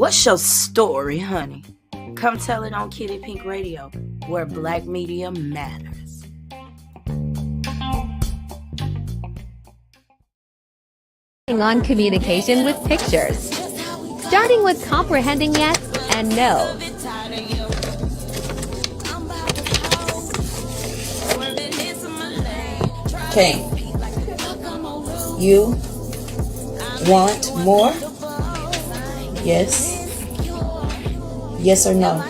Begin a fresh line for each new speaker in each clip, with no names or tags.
What's your story, honey? Come tell it on Kitty Pink Radio, where Black media matters.
On communication with pictures, starting with comprehending yes and no.
Okay, you want more? Yes. Yes or no?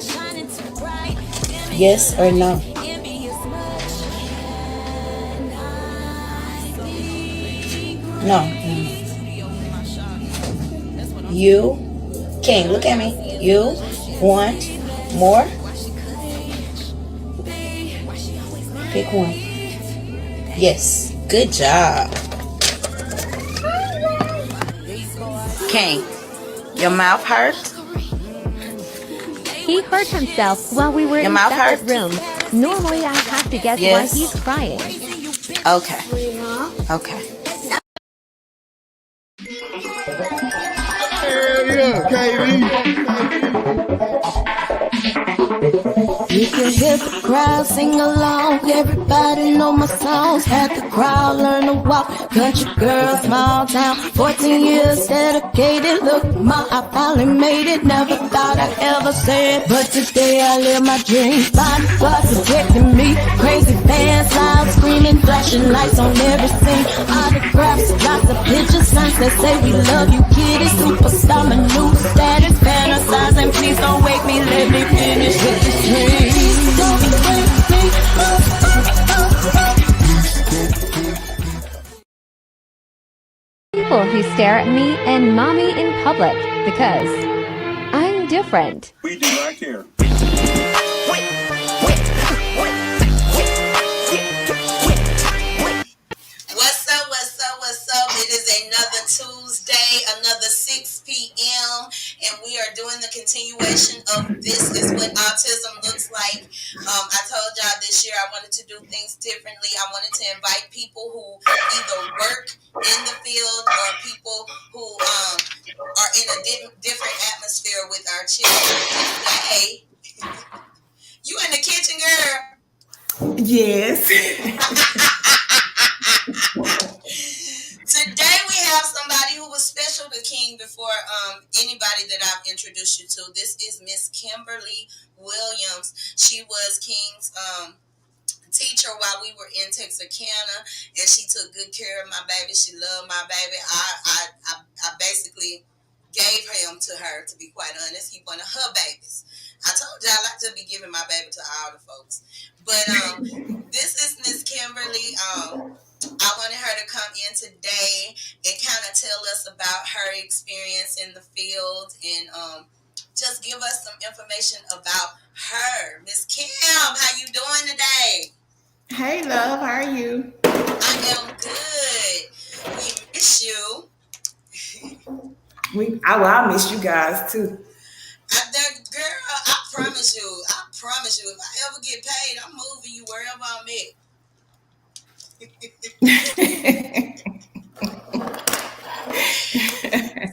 Yes or no? No. You, King, look at me. You want more? Pick one. Yes. Good job.
King, your mouth hurt?
He hurt himself while we were in separate rooms. Normally, I have to guess why he's crying.
Okay.
Yeah, Katie.
You can hear the crowd sing along. Everybody know my songs. Had the crowd learn to walk. Country girl, small town. 14 years dedicated. Look, I finally made it. Never thought I'd ever say it, but today I live my dream. Bodyguards protecting me. Crazy fans, loud screaming, flashing lights on every scene. Autographs, lots of pictures, signs that say we love you, kitty. Superstar, my new status, fantasizing. Please don't wake me. Let me finish with this dream.
People who stare at me and mommy in public because I'm different.
We do not care.
What's up? It is another Tuesday, another 6 p.m., and we are doing the continuation of This Is What Autism Looks Like. I told y'all this year I wanted to do things differently. I wanted to invite people who either work in the field or people who are in a different atmosphere with our children. Hey, you in the kitchen, girl?
Yes.
Today we have somebody who was special to King before anybody that I've introduced you to. This is Miss Kimberly Williams. She was King's teacher while we were in Texarkana, and she took good care of my baby. She loved my baby. I basically gave him to her, to be quite honest. He one of her babies. I told you I like to be giving my baby to all the folks. But this is Miss Kimberly. I wanted her to come in today and kind of tell us about her experience in the field and just give us some information about her. Miss Kim, how you doing today?
Hey, love, how are you?
I am good. We miss you.
I miss you guys too.
Girl, I promise you, if I ever get paid, I'm moving you wherever I'm at.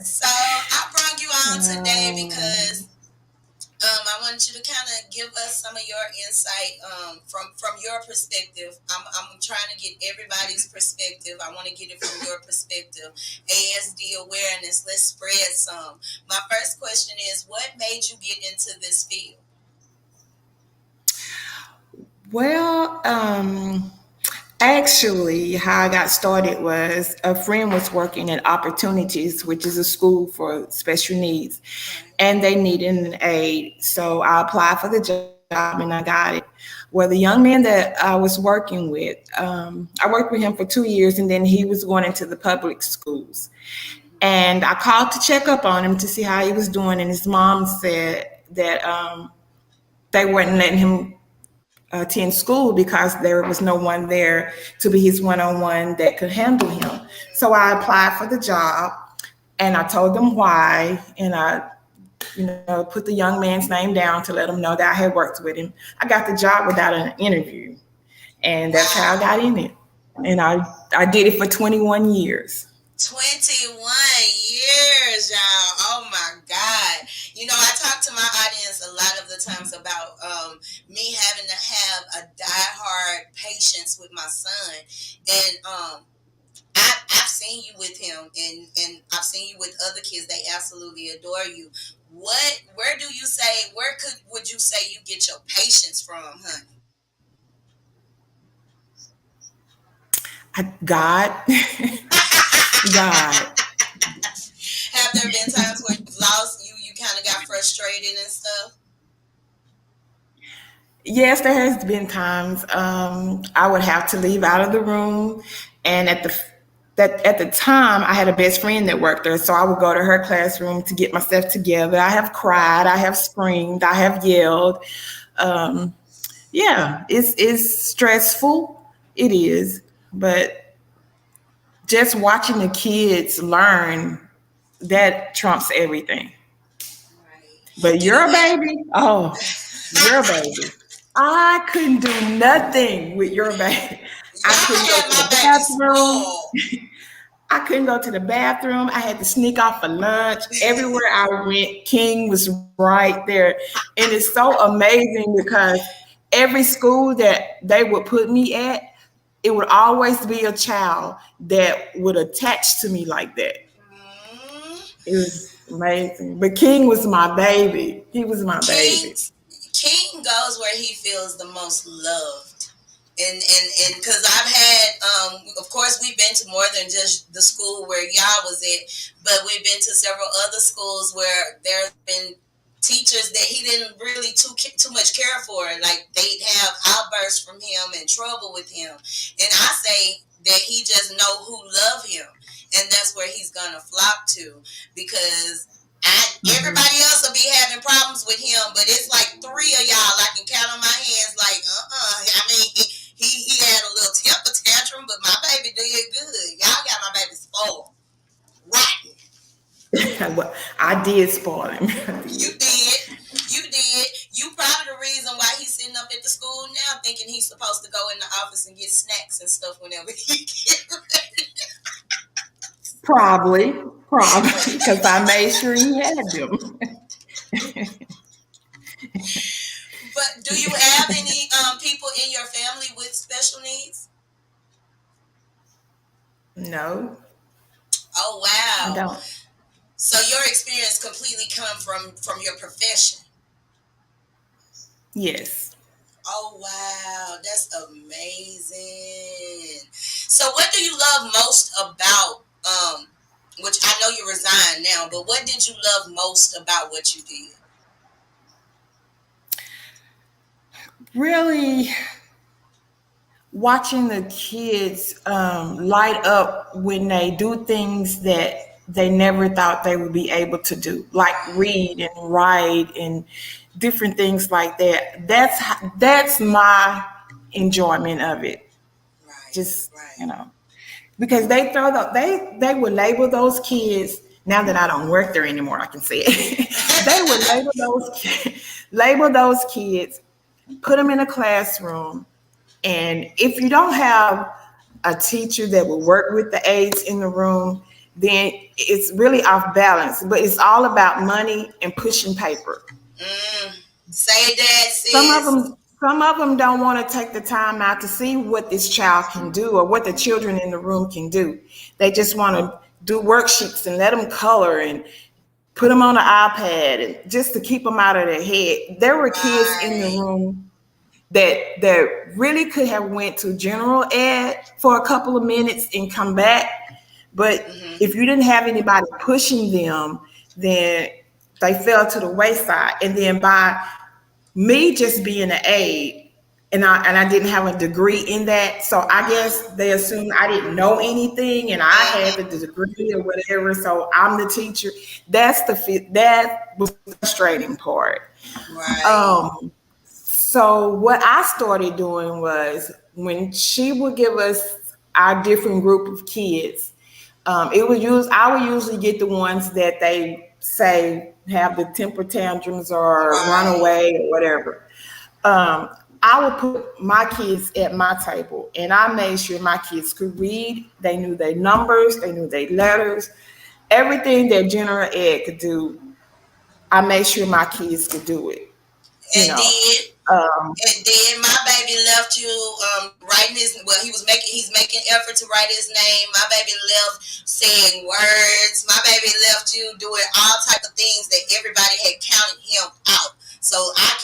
So I brought you on today because I want you to kind of give us some of your insight from your perspective. I'm trying to get everybody's perspective. I want to get it from your perspective. ASD awareness. Let's spread some. My first question is, what made you get into this field?
Well, actually, how I got started was a friend was working at Opportunities, which is a school for special needs, and they needed an aide. So I applied for the job and I got it. Well, the young man that I was working with, I worked with him for 2 years, and then he was going into the public schools. And I called to check up on him to see how he was doing, and his mom said that they weren't letting him attend school because there was no one there to be his one-on-one that could handle him. So I applied for the job, and I told them why, and I put the young man's name down to let him know that I had worked with him. I got the job without an interview, and that's how I got in it. And I did it for 21 years.
21 years, y'all. Oh my God. You know, I talk to my audience a lot of the times about me having to have a diehard patience with my son, and I've seen you with him, and I've seen you with other kids. They absolutely adore you. Where do you say? Would you say you get your patience from, honey?
God, God.
Have there been times where you've lost you kind of got frustrated and stuff?
Yes, there has been times I would have to leave out of the room, and at the time I had a best friend that worked there, so I would go to her classroom to get myself together. I have cried, I have screamed, I have yelled. Yeah, it's stressful. It is, but just watching the kids learn, that trumps everything.
Right.
But you're a baby. Oh, you're a baby. I couldn't do nothing with your baby. I couldn't go
Y'all had
to
my
the
baby
bathroom.
spoiled.
I couldn't go to the bathroom. I had to sneak off for lunch. Everywhere I went, King was right there. And it's so amazing because every school that they would put me at, it would always be a child that would attach to me like that.
Mm.
It was amazing. But King was my baby. He was my baby.
King goes where he feels the most loved. And because I've had, of course, we've been to more than just the school where y'all was at, but we've been to several other schools where there's been teachers that he didn't really too much care for. Like they'd have outbursts from him and trouble with him. And I say that he just know who love him, and that's where he's gonna flock to, because everybody else will be having problems with him, but it's like 3 of y'all I can count on my hands. Like, I mean, he had a little temper tantrum, but my baby did good. Y'all got my baby spoiled, rotten.
Well, I did spoil him.
You did. You probably the reason why he's sitting up at the school now, thinking he's supposed to go in the office and get snacks and stuff whenever he gets ready.
Probably, because I made sure he had them.
But do you have any people in your family with special needs?
No.
Oh wow!
I don't.
So your experience completely come from your profession.
Yes.
Oh wow, that's amazing. So what do you love most about which I know you resigned now, but what did you love most about what you did?
Really watching the kids light up when they do things that they never thought they would be able to do, like read and write and different things like that. That's my enjoyment of it.
Right.
Just
Right.
because they would label those kids. Now that I don't work there anymore, I can say it. They would label those kids, put them in a classroom, and if you don't have a teacher that will work with the aides in the room, then it's really off balance. But it's all about money and pushing paper.
Say that, sis.
Some of them don't want to take the time out to see what this child can do or what the children in the room can do. They just want to do worksheets and let them color and put them on the iPad and just to keep them out of their head. There were kids in the room that really could have went to general ed for a couple of minutes and come back. But if you didn't have anybody pushing them, then they fell to the wayside. And then by me just being an aide, and I didn't have a degree in that, so I guess they assumed I didn't know anything, and I had the degree or whatever. So I'm the teacher. That was the frustrating part.
Right.
So what I started doing was when she would give us our different group of kids, I would usually get the ones that they say have the temper tantrums or run away or whatever. I would put my kids at my table, and I made sure my kids could read. They knew their numbers, they knew their letters, everything that general ed could do. I made sure my kids could do it. You
And
know,
did.
um,
And then my baby left you writing he's making effort to write his name. My baby left saying words. My baby left you doing all type of things that everybody had counted him out. So I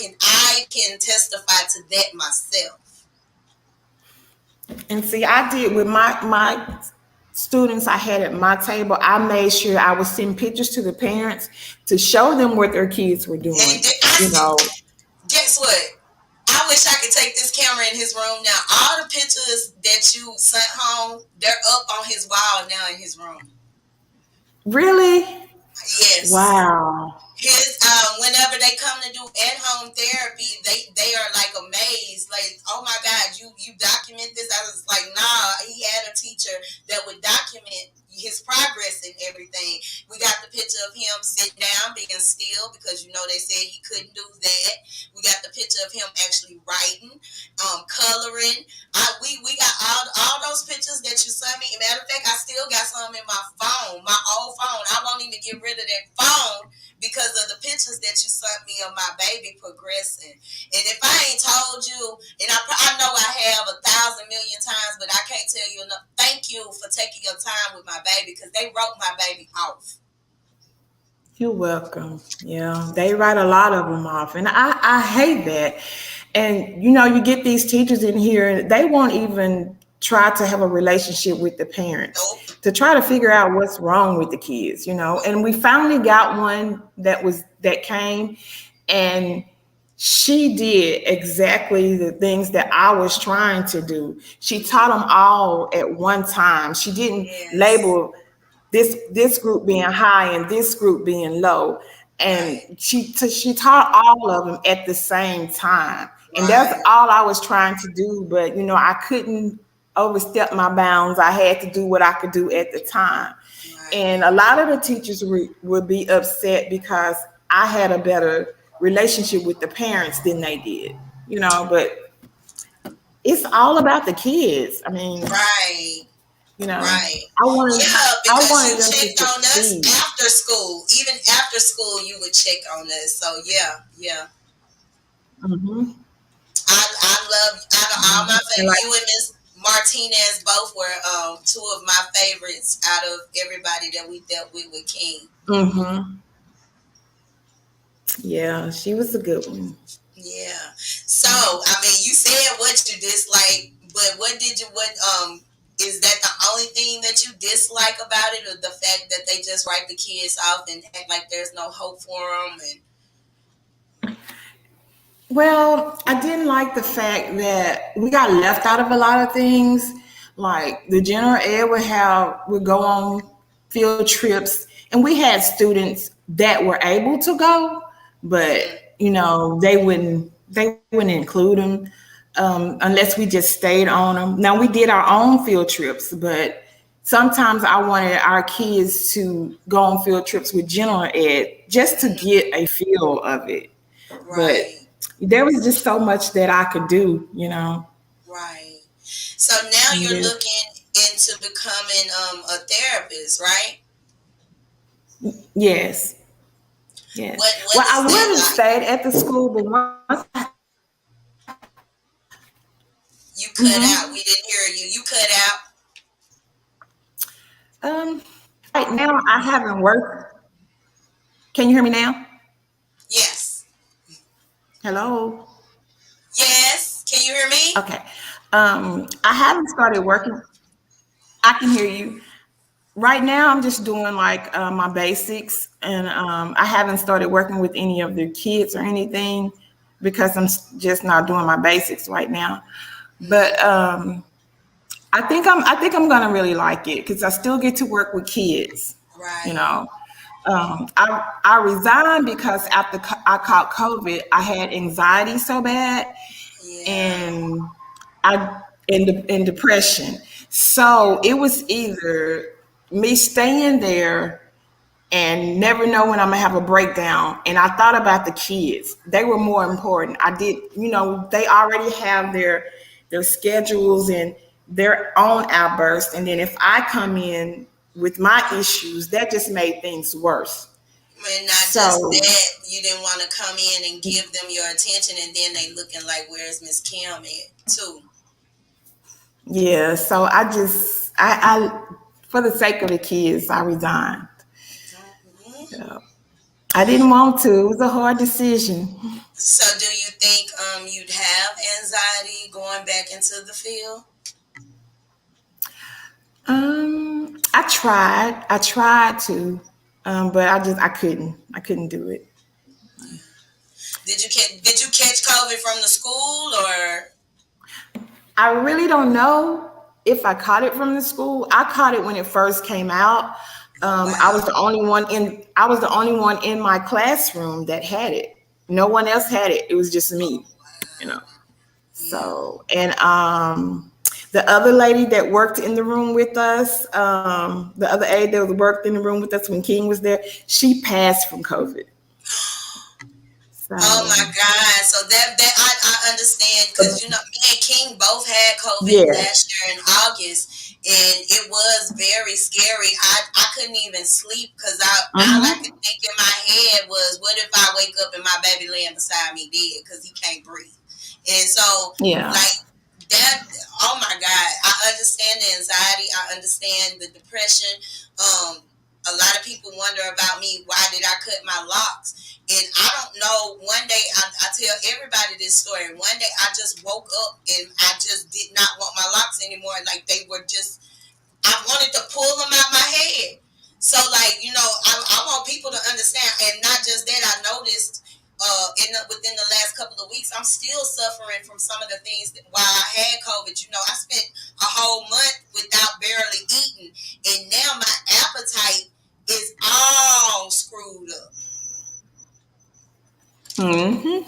can testify to that myself.
and see, I did with my students I had at my table. I made sure I would send pictures to the parents to show them what their kids were doing. You know,
Guess what? I wish I could take this camera in his room now. All the pictures that you sent home, they're up on his wall now in his room.
really?
Yes.
Wow.
His whenever they come to do at-home therapy, they are like amazed, like, oh my God, you document this. I was like, nah, he had a teacher that would document his progress and everything. We got the picture of him sitting down, being still, because they said he couldn't do that. We got the picture of him actually writing, coloring. We got all those pictures that you sent me. Matter of fact, I still got some in my phone, my old phone. I won't even get rid of that phone because of the pictures that you sent me of my baby progressing. And if I ain't told you, and I know I have 1,000 million times, but I can't tell you enough. Thank you for taking your time with my baby, because they wrote my baby off.
You're welcome. Yeah, they write a lot of them off, and I hate that. And you get these teachers in here, they won't even try to have a relationship with the parents to try to figure out what's wrong with the kids. And we finally got one that came, and she did exactly the things that I was trying to do. She taught them all at one time. She didn't label this group being high and this group being low, and she taught all of them at the same time. And that's all I was trying to do, but I couldn't overstep my bounds. I had to do what I could do at the time. And a lot of the teachers would be upset because I had a better relationship with the parents than they did, but it's all about the kids. I mean,
right.
I wanted
Because
them
you checked
to
on us
succeed.
after school. Even after school, you would check on us. So yeah.
Mm-hmm.
I love all my
And
favorites. You and Miss Martinez both were two of my favorites out of everybody that we dealt with King.
Mm-hmm. Yeah, she was a good one.
Yeah. So you said what you dislike, but what is that the only thing that you dislike about it, or the fact that they just write the kids off and act like there's no hope for them?
Well, I didn't like the fact that we got left out of a lot of things. Like the general ed would go on field trips, and we had students that were able to go, but they wouldn't include them unless we just stayed on them. Now we did our own field trips, but sometimes I wanted our kids to go on field trips with general ed just to get a feel of it. But there was just so much that I could do,
Right. So now you're looking into becoming a therapist, right?
Yes. Yes.
What
I would have stayed at the school, but once
you cut out. We didn't hear you. You cut out.
Right now I haven't worked. Can you hear me now?
Yes.
Hello?
Yes. Can you hear me?
Okay. I haven't started working. I can hear you. Right now, I'm just doing like my basics, and I haven't started working with any of the kids or anything because I'm just not doing my basics right now. But I think I'm gonna really like it because I still get to work with kids.
Right.
I resigned because after I caught COVID, I had anxiety so bad, and and depression. So it was either me staying there and never know when I'm gonna have a breakdown. And I thought about the kids; they were more important. I did, they already have their schedules and their own outbursts, and then if I come in with my issues, that just made things worse.
And not just
So
that, you didn't want to come in and give them your attention, and then they looking like, "Where's Miss Kim at?" Too.
yeah, so I for the sake of the kids, I resigned.
Mhm.
Yeah. I didn't want to. It was a hard decision.
So, do you think you'd have anxiety going back into the field?
I tried to, but I couldn't. I couldn't do it.
Did you catch COVID from the school or?
I really don't know if I caught it from the school. I caught it when it first came out. I was
Wow.
the only one in. I was the only one in my classroom that had it. No one else had it. It was just me. You know.
Yeah.
So and the other lady that worked in the room with us, the other aide that worked in the room with us when King was there, she passed from COVID.
Oh
So
my God! So that I understand because me and King both had COVID
yeah.
last year in August, and it was very scary. I couldn't even sleep because all I could
Uh-huh.
think in my head was, what if I wake up and my baby laying beside me dead because he can't breathe? And so
Yeah.
like that. Oh my God! I understand the anxiety. I understand the depression. Um, a lot of people wonder about me. Why did I cut my locks? And I don't know. One day, I tell everybody this story. One day, I just woke up and I just did not want my locks anymore. Like they were just, I wanted to pull them out my head. So, like, I want people to understand. And not just that, I noticed within the last couple of weeks, I'm still suffering from some of the things that while I had COVID. I spent a whole month without barely eating. And now my appetite is all screwed up.
Hmm.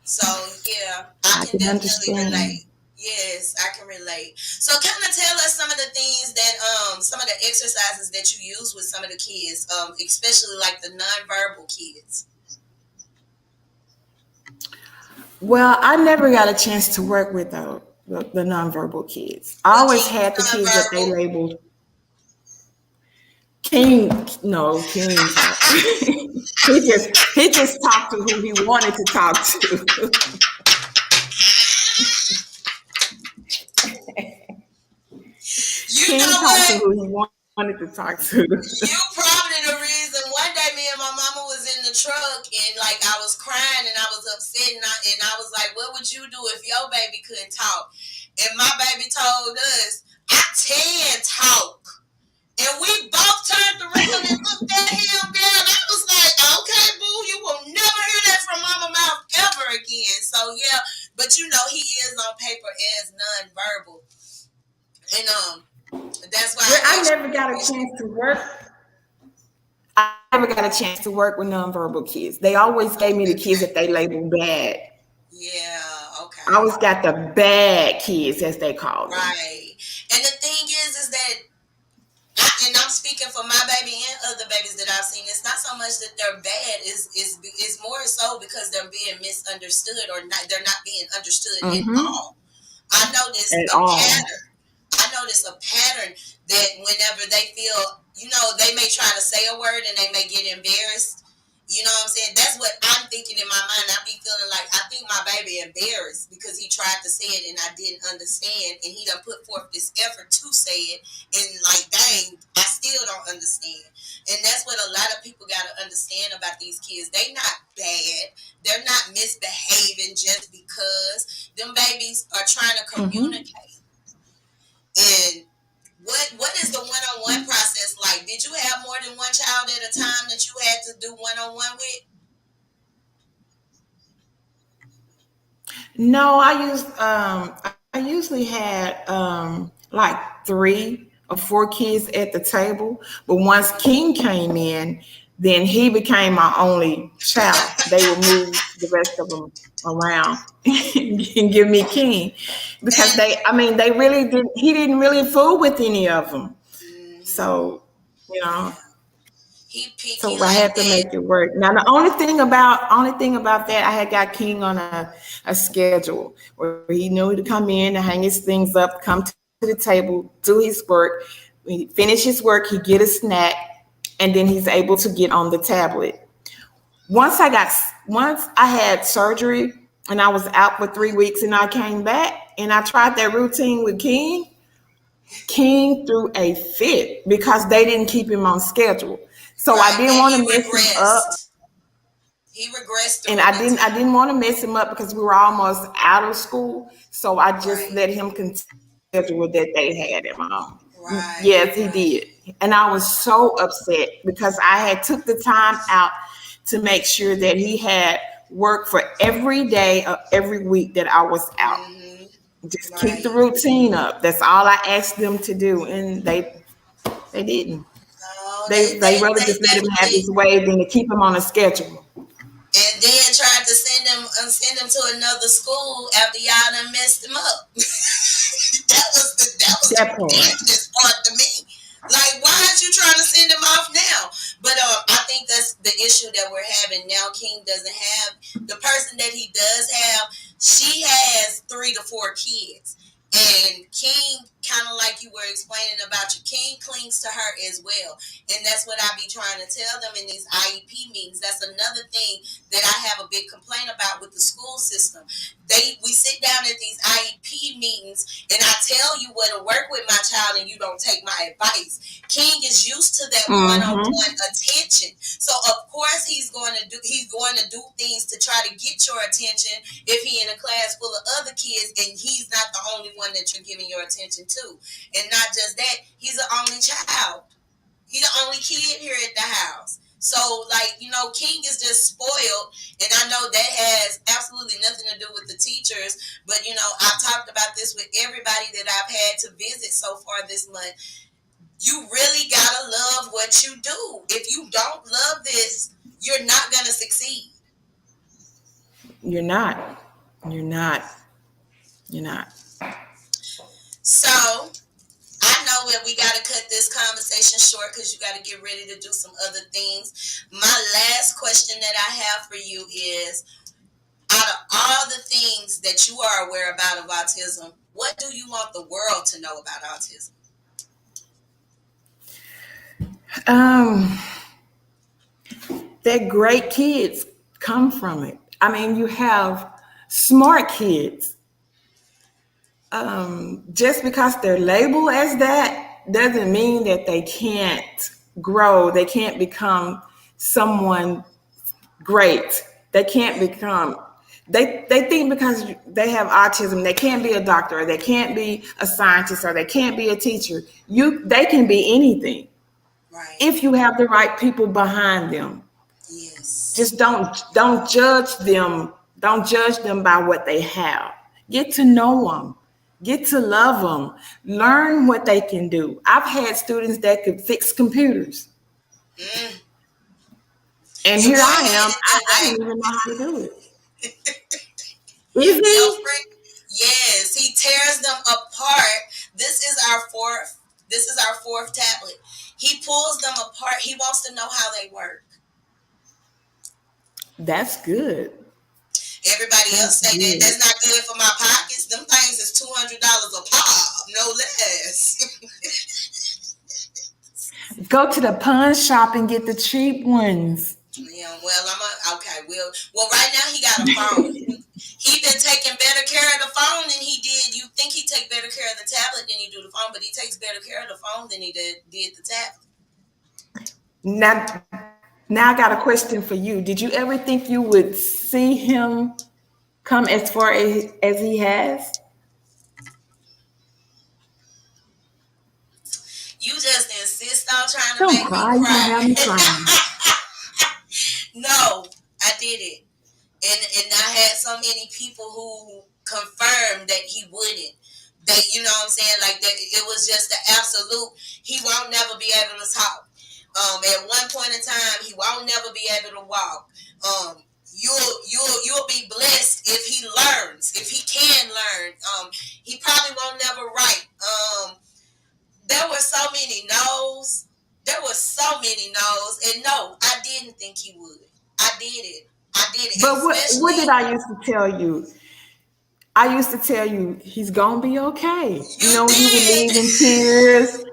So yeah, I
I
can
can
definitely
understand.
relate. Yes, I can relate. So kind of tell us some of the things that some of the exercises that you use with some of the kids, especially like the nonverbal kids.
Well, I never got a chance to work with the nonverbal kids. I
With
always
King's
had the kids that they
nonverbal.
labeled King. No, King talk. he just talked to who he wanted to talk to.
You
King
know
talked to
what?
who he wanted to talk to.
You probably the reason. One day, me and my mama was in the truck, and like I was crying and I was upset, and I was like, "What would you do if your baby couldn't talk?" And my baby told us, "I can talk." And we both turned around and looked at him, girl. And I was like, "Okay, boo, you will never hear that from mama mouth ever again." So yeah, but he is on paper as nonverbal, and that's why
Well,
I
I
asked
never
you the
got a
question.
chance to work. I never got a chance to work with nonverbal kids. They always gave me the kids
Okay.
that they labeled bad.
Yeah.
I
Okay.
always got the bad kids, as they call them.
Right. And the thing is that, and I'm speaking for my baby and other babies that I've seen. It's not so much that they're bad. Is more so because they're being misunderstood or not. They're not being understood at
Mm-hmm.
all. I notice
At
a
all.
pattern. I notice a pattern that whenever they feel, they may try to say a word and they may get embarrassed. You know what I'm saying? That's what I'm thinking in my mind. I be feeling like I think my baby embarrassed because he tried to say it and I didn't understand, and he done put forth this effort to say it, and like, dang, I still don't understand. And that's what a lot of people got to understand about these kids. They not bad. They're not misbehaving just because them babies are trying to
Mm-hmm.
communicate. And what is the one-on-one process like? Did you have more than one child at a time that you had to do one-on-one with?
No, I usually had like 3 or 4 kids at the table, but once King came in, then he became my only child. They would move the rest of them around and give me King because
And
they really didn't. He didn't really fool with any of them,
mhm,
so you know.
yeah, he picky
So I
like
had to
that.
make it work. Now the only thing about that, I had got King on a schedule where he knew to come in and hang his things up, come to the table, do his work. When he finish his work, he get a snack, and then he's able to get on the tablet. Once I had surgery and I was out for 3 weeks and I came back and I tried that routine with King threw a fit because they didn't keep him on schedule. So I didn't want to mess him up.
He regressed.
And I didn't want to mess him up because we were almost out of school. So I just let him continue the schedule that they had him on. Right. Yes, he did. And I was so upset because I had took the time out to make sure that he had work for every day of every week that I was out. Just keep the routine up. That's all I asked them to do, and they didn't. No, they rather just let him have his way than to keep him on a schedule.
And then tried to send him to another school after y'all done messed him up. that was the damnedest part to me. Like, why aren't you trying to send him off now? But I think that's the issue that we're having now. King doesn't have the person that he does have. She has 3 to 4 kids, and King, kind of like you were explaining about your King, clings to her as well. And that's what I be trying to tell them in these IEP meetings. That's another thing that I have a big complaint about with the school system. We sit down at these IEP meetings, and I tell you what to work with my child, and you don't take my advice. King is used to that one-on-one attention, so of course he's going to do things to try to get your attention if he in a class full of other kids, and he's not the only one that you're giving your attention to. And not just that, he's the only child. He's the only kid here at the house. So, like, King is just spoiled, and I know that has absolutely nothing to do with the teachers, but, I've talked about this with everybody that I've had to visit so far this month. You really gotta love what you do. If you don't love this, you're not gonna succeed.
You're not.
So, I know that we got to cut this conversation short because you got to get ready to do some other things. My last question that I have for you is, out of all the things that you are aware about of autism, what do you want the world to know about autism?
That great kids come from it. I mean, you have smart kids. Just because they're labeled as that doesn't mean that they can't grow. They can't become someone great. They can't become, they think because they have autism, they can't be a doctor, or they can't be a scientist, or they can't be a teacher. They can be anything. Right. If you have the right people behind them. Yes. Just don't judge them. Don't judge them by what they have. Get to know them. Get to love them. Learn what they can do. I've had students that could fix computers. And so here I am. I didn't even know how to do it. Is he?
Yes, he tears them apart. This is our fourth tablet. He pulls them apart. He wants to know how they work.
That's good.
Everybody else say that that's not good for my pockets. Them things is $200 a pop, no less.
Go to the pawn shop and get the cheap ones.
Yeah, well, well, right now he got a phone. He been taking better care of the phone than he did. You think he take better care of the tablet than he do the phone, but he takes better care of the phone than he did the tablet.
Now I got a question for you. Did you ever think you would see him come as far as he has?
You just insist on trying to make me cry.
You have me crying.
No, I didn't. And I had so many people who confirmed that he wouldn't. That, you know what I'm saying? Like, that it was just the absolute, he won't never be able to talk. At one point in time, he won't never be able to walk. You'll be blessed if he learns, if he can learn. He probably won't never write. There were so many no's. And no, I didn't think he would. I did it.
But what did I used to tell you? I used to tell you he's gonna be okay. You would leave in tears.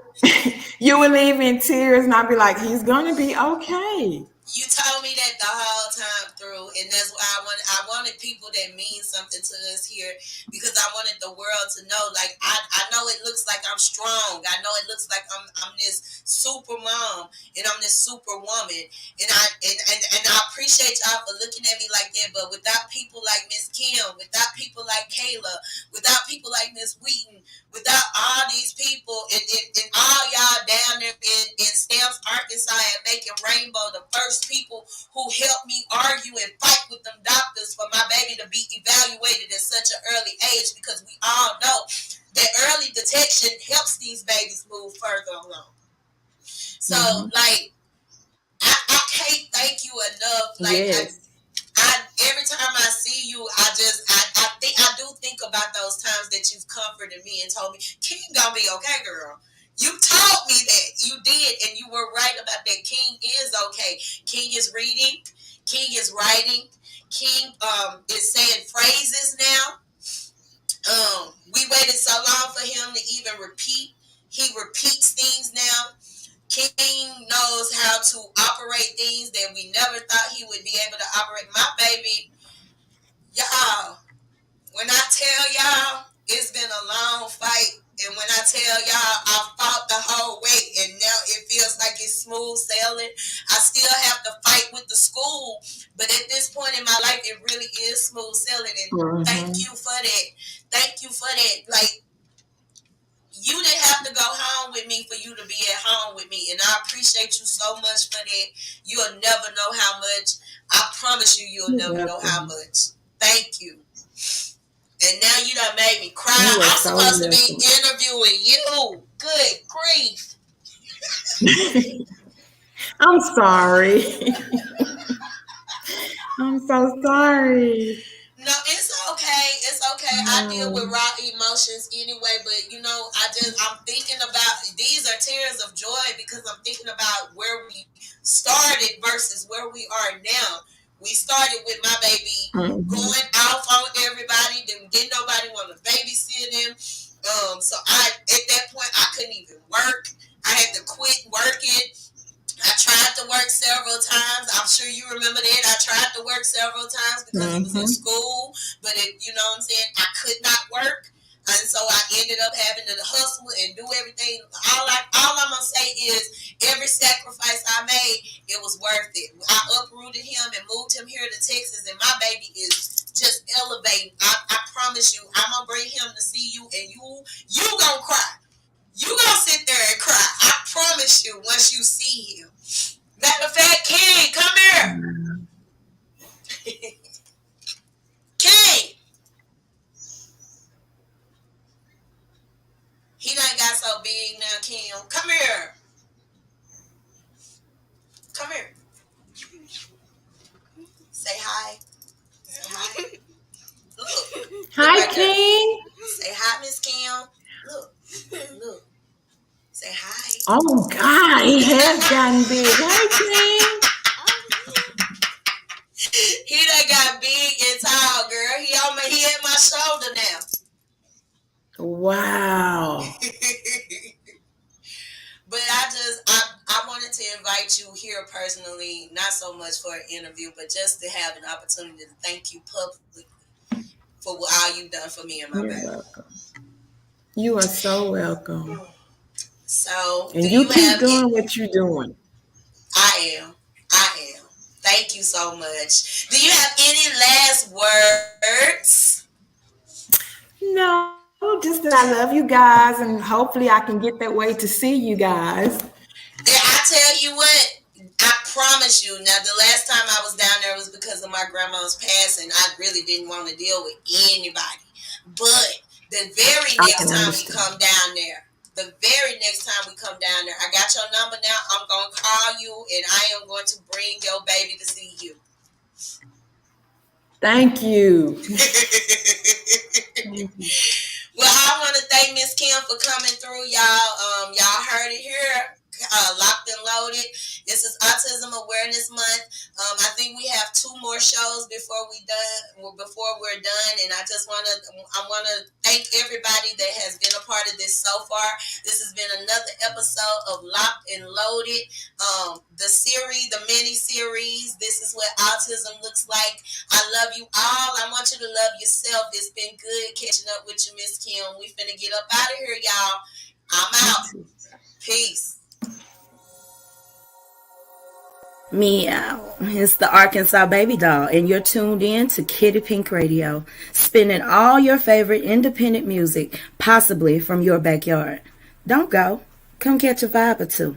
You would leave in tears, and I'd be like, he's gonna be okay.
You told me that the whole time through, and that's why I wanted people that mean something to us here, because I wanted the world to know. Like I know it looks like I'm strong. I know it looks like I'm this super mom and I'm this super woman, and I appreciate y'all for looking at me like that. But without people like Miss Kim, without people like Kayla, without people like Miss Wheaton, without all these people and all y'all down there in Stamps, Arkansas, and making Rainbow the first people who helped me argue and fight with them doctors for my baby to be evaluated at such an early age, because we all know that early detection helps these babies move further along. So, like, I can't thank you enough. Like,
Yes.
I every time I see you, I do think about those times that you've comforted me and told me, King gonna be okay, girl. You told me that. You did, and you were right about that. King is okay. King is reading. King is writing. King is saying phrases now. We waited so long for him to even repeat. He repeats things now. King knows how to operate things that we never thought he would be able to operate. My baby, y'all, when I tell y'all, it's been a long fight. And when I tell y'all, I fought the whole way, and now it feels like it's smooth sailing. I still have to fight with the school, but at this point in my life, it really is smooth sailing. And thank you for that. Thank you for that. Like, you didn't have to go home with me for you to be at home with me, and I appreciate you so much for that. You'll never know how much. I promise you, you'll never know how much. Thank you. And now you done made me cry. I'm supposed to be interviewing you. Good grief.
I'm sorry. I'm so sorry.
No, it's okay. It's okay. I deal with raw emotions anyway, but I'm thinking about, these are tears of joy, because I'm thinking about where we started versus where we are now. We started with my baby going off on everybody, then didn't nobody want to babysit him. So at that point I couldn't even work. I had to quit working. I tried to work several times. I'm sure you remember that. I tried to work several times because he was in school, but you know what I'm saying, I could not work. And so I ended up having to hustle and do everything. All I'm going to say is every sacrifice I made, it was worth it. I uprooted him and moved him here to Texas, and my baby is just elevating. I promise you, I'm going to bring him to see you, and you going to cry. You going to sit there and cry. I promise you, once you see him. Matter of fact, King, come here. King. He done got so big now, Kim. Come here. Come here. Say hi. Say hi. Look.
Hi,
Look right
King.
there. Say hi, Miss Kim. Look. Say hi.
Oh, God, he has gotten big. Hi,
King. He done got big and tall, girl. He at my shoulder now.
Wow.
But I wanted to invite you here personally, not so much for an interview, but just to have an opportunity to thank you publicly for all you've done for me and my baby.
Welcome. You are so welcome.
So,
and you keep doing what you're doing.
I am. Thank you so much. Do you have any last words?
No, just that I love you guys, and hopefully I can get that way to see you guys.
I tell you what, I promise you. Now, the last time I was down there was because of my grandma's passing. I really didn't want to deal with anybody. But the very next time we come down there, I got your number now. I'm going to call you, and I am going to bring your baby to see you.
Thank you.
Well, I want to thank Miss Kim for coming through, y'all. Y'all heard it here. Locked and Loaded. This is Autism Awareness Month. I think we have 2 more shows before we're done, and I want to thank everybody that has been a part of this so far. This has been another episode of Locked and Loaded. The mini series. This is what autism looks like. I love you all. I want you to love yourself. It's been good catching up with you, Miss Kim. We finna get up out of here, y'all. I'm out. Peace.
Meow. It's the Arkansas Baby Doll, and you're tuned in to Kitty Pink Radio, spinning all your favorite independent music, possibly from your backyard. Don't go. Come catch a vibe or two.